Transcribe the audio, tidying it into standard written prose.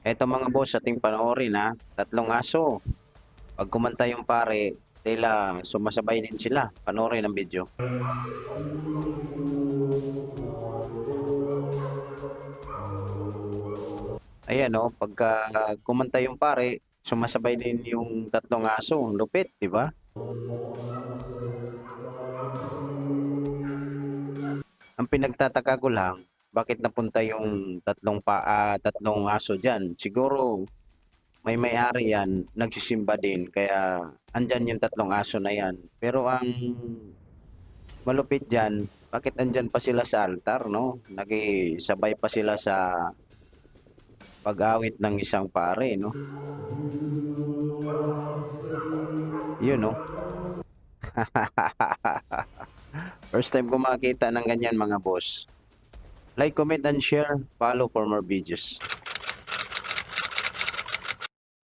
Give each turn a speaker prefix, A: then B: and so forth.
A: Eto mga boss, ating panoorin ha. Tatlong aso. Pag kumanta yung pare, tila sumasabay din sila. Panoorin ang video. Ayan o, pagka kumanta yung pare, sumasabay din yung tatlong aso. Lupit, di ba? Ang pinagtataka ko lang, bakit napunta yung tatlong aso diyan? Siguro may may-ari yan, nagsisimba din, kaya andyan yung tatlong aso na yan. Pero ang malupit diyan, bakit andyan pa sila sa altar, no? Nagisabay pa sila sa pag-awit ng isang pare, no? Yun, no? First time ko makita ng ganyan mga boss. Like, comment, and share. Follow for more videos.